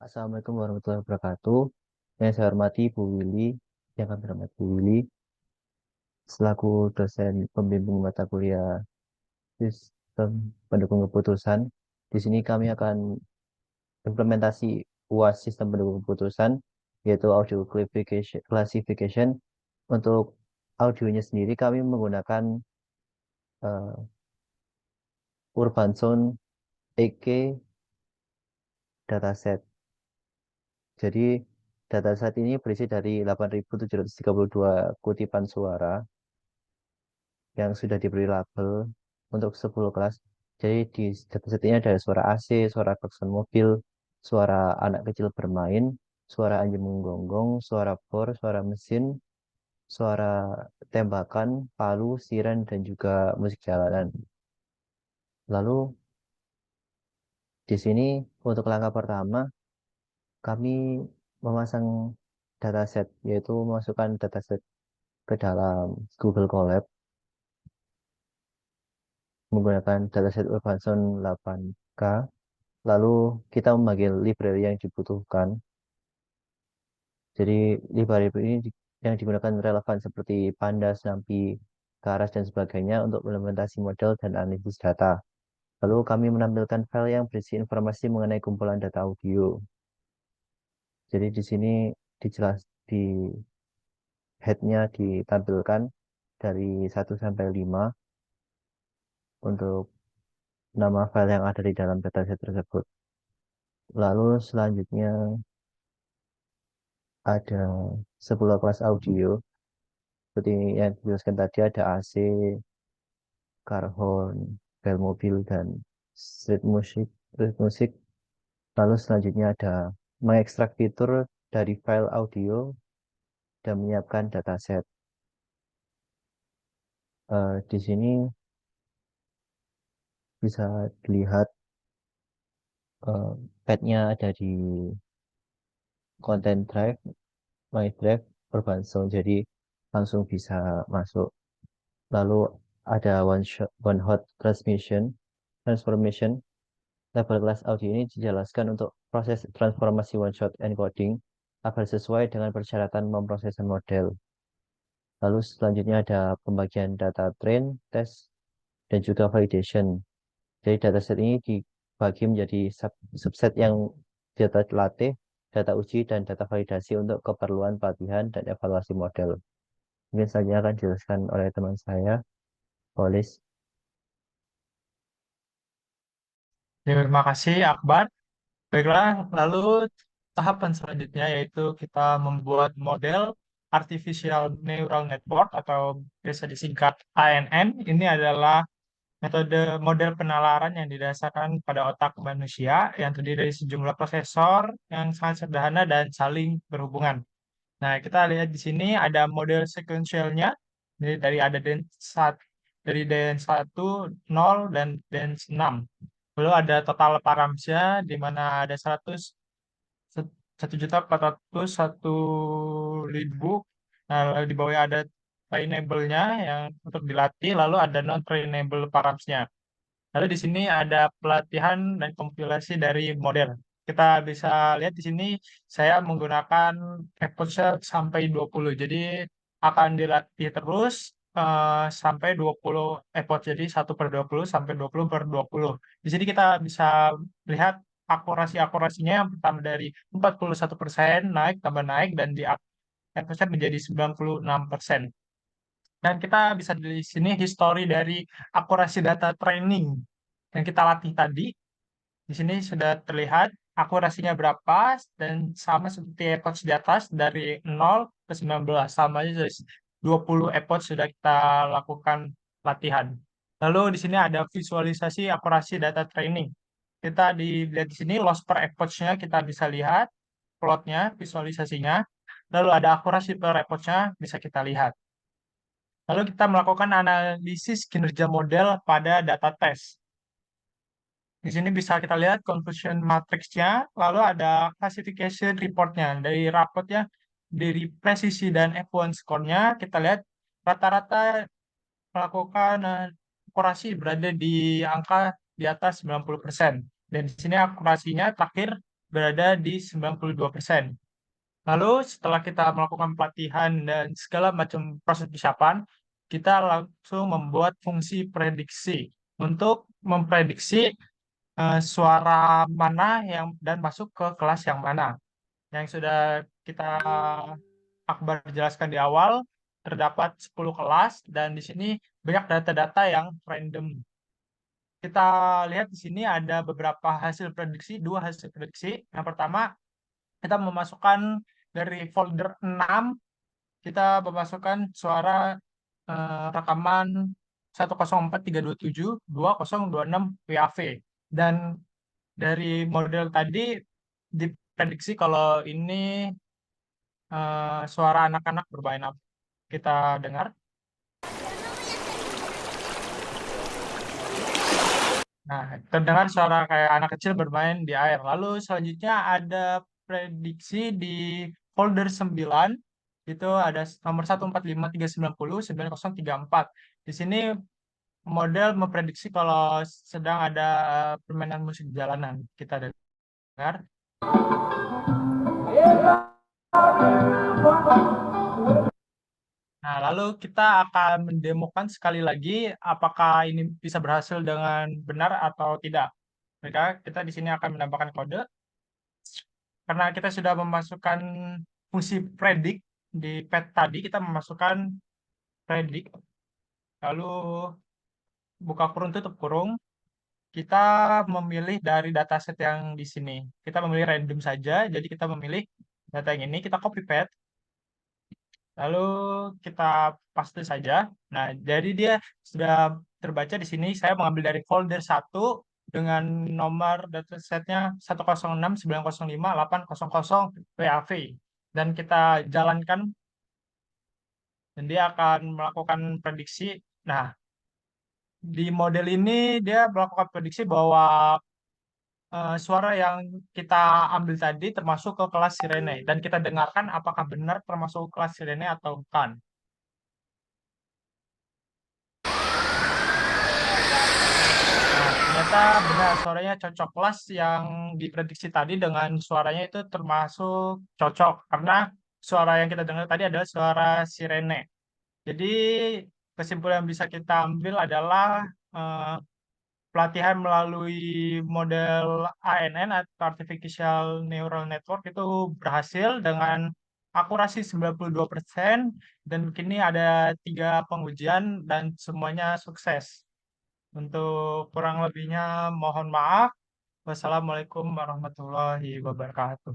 Assalamualaikum warahmatullahi wabarakatuh. Yang saya hormati Bu Willy, yang kami hormati Bu Willy, selaku dosen pembimbing mata kuliah Sistem Pendukung Keputusan. Di sini kami akan implementasi UAS Sistem Pendukung Keputusan, yaitu Audio Classification. Untuk audionya sendiri kami menggunakan eh, Urban Sound EK dataset. Jadi dataset ini berisi dari 8.732 kutipan suara yang sudah diberi label untuk 10 kelas. Jadi di dataset ini ada suara AC, suara klakson mobil, suara anak kecil bermain, suara anjing menggonggong, suara bor, suara mesin, suara tembakan, palu, siren, dan juga musik jalanan. Lalu di sini untuk langkah pertama kami memasang dataset, yaitu memasukkan dataset ke dalam Google Colab menggunakan dataset Urbanson 8K. Lalu kita memanggil library yang dibutuhkan. Jadi library ini yang digunakan relevan seperti Pandas, NumPy, Keras, dan sebagainya untuk implementasi model dan analisis data. Lalu kami menampilkan file yang berisi informasi mengenai kumpulan data audio. Jadi di sini dijelas di headnya ditampilkan dari 1 sampai 5 untuk nama file yang ada di dalam dataset tersebut. Lalu selanjutnya ada 10 kelas audio. Seperti yang dijelaskan tadi ada AC, car horn, bel mobil, dan street music. Street music. Lalu selanjutnya ada mengekstrak fitur dari file audio dan menyiapkan dataset. Di sini bisa dilihat eh, padnya ada di content drive, my drive, urban zone. Jadi langsung bisa masuk. Lalu ada one hot transformation. Level kelas audio ini dijelaskan untuk proses transformasi one shot encoding agar sesuai dengan persyaratan pemrosesan model. Lalu selanjutnya ada pembagian data train, test, dan juga validation. Jadi dataset ini dibagi menjadi subset yang data latih, data uji, dan data validasi untuk keperluan pelatihan dan evaluasi model. Mungkin selanjutnya akan dijelaskan oleh teman saya, Polis. Terima kasih, Akbar. Baiklah, lalu tahapan selanjutnya yaitu kita membuat model Artificial Neural Network atau biasa disingkat ANN. Ini adalah metode model penalaran yang didasarkan pada otak manusia yang terdiri dari sejumlah prosesor yang sangat sederhana dan saling berhubungan. Nah, kita lihat di sini ada model sequentialnya. Jadi dari dens 1, 0, dan dens 6. Lalu ada total paramsnya di mana ada 1.401.000. Nah, lalu di bawahnya ada trainable-nya yang untuk dilatih, lalu ada non-trainable paramsnya. Lalu di sini ada pelatihan dan kompilasi dari model. Kita bisa lihat di sini saya menggunakan exposure sampai 20. Jadi akan dilatih terus sampai 20 effort. Jadi 1/20 sampai 20/20. Di sini kita bisa lihat akurasinya yang pertama dari 41% naik tambah naik dan di exposure menjadi 96%. Dan kita bisa di sini history dari akurasi data training yang kita latih tadi. Di sini sudah terlihat akurasinya berapa dan sama seperti epoch di atas dari 0 ke 19. Sama aja dari 20 epoch sudah kita lakukan latihan. Lalu di sini ada visualisasi akurasi data training. Kita dilihat di sini loss per epoch-nya kita bisa lihat plotnya, visualisasinya. Lalu ada akurasi per epoch-nya bisa kita lihat. Lalu kita melakukan analisis kinerja model pada data test. Di sini bisa kita lihat confusion matrix-nya, lalu ada classification report-nya. Dari rapotnya, dari presisi dan F1 score-nya, kita lihat rata-rata melakukan akurasi berada di angka di atas 90%. Dan di sini akurasinya terakhir berada di 92%. Lalu setelah kita melakukan pelatihan dan segala macam proses persiapan, kita langsung membuat fungsi prediksi untuk memprediksi suara mana yang dan masuk ke kelas yang mana. Yang sudah kita Akbar jelaskan di awal, terdapat 10 kelas dan di sini banyak data-data yang random. Kita lihat di sini ada beberapa hasil prediksi, dua hasil prediksi. Yang pertama, kita memasukkan dari folder 6, kita memasukkan suara rekaman 104327 2026 WAV. Dan dari model tadi diprediksi kalau ini suara anak-anak bermain apa. Kita dengar. Nah, terdengar suara kayak anak kecil bermain di air. Lalu selanjutnya ada prediksi di folder 9. Itu ada nomor 14539090034. Di sini model memprediksi kalau sedang ada permainan musik jalanan. Kita dengar. Nah, lalu kita akan mendemokan sekali lagi apakah ini bisa berhasil dengan benar atau tidak. Maka kita di sini akan menambahkan kode. Karena kita sudah memasukkan fungsi predict di pet tadi, kita memasukkan predict, lalu buka kurung tutup kurung, kita memilih dari dataset yang di sini. Kita memilih random saja, jadi kita memilih data yang ini, kita copy paste, lalu kita paste saja. Nah, jadi dia sudah terbaca di sini. Saya mengambil dari folder 1 dengan nomor datasetnya 106905800 WAV. Dan kita jalankan dan dia akan melakukan prediksi. Nah, di model ini dia melakukan prediksi bahwa suara yang kita ambil tadi termasuk ke kelas sirene dan kita dengarkan apakah benar termasuk kelas sirene atau bukan. Nah, ternyata benar suaranya cocok, kelas yang diprediksi tadi dengan suaranya itu termasuk cocok karena suara yang kita dengar tadi adalah suara sirene. Jadi kesimpulan yang bisa kita ambil adalah eh, pelatihan melalui model ANN atau Artificial Neural Network itu berhasil dengan akurasi 92% dan kini ada 3 pengujian dan semuanya sukses. Untuk kurang lebihnya mohon maaf. Wassalamualaikum warahmatullahi wabarakatuh.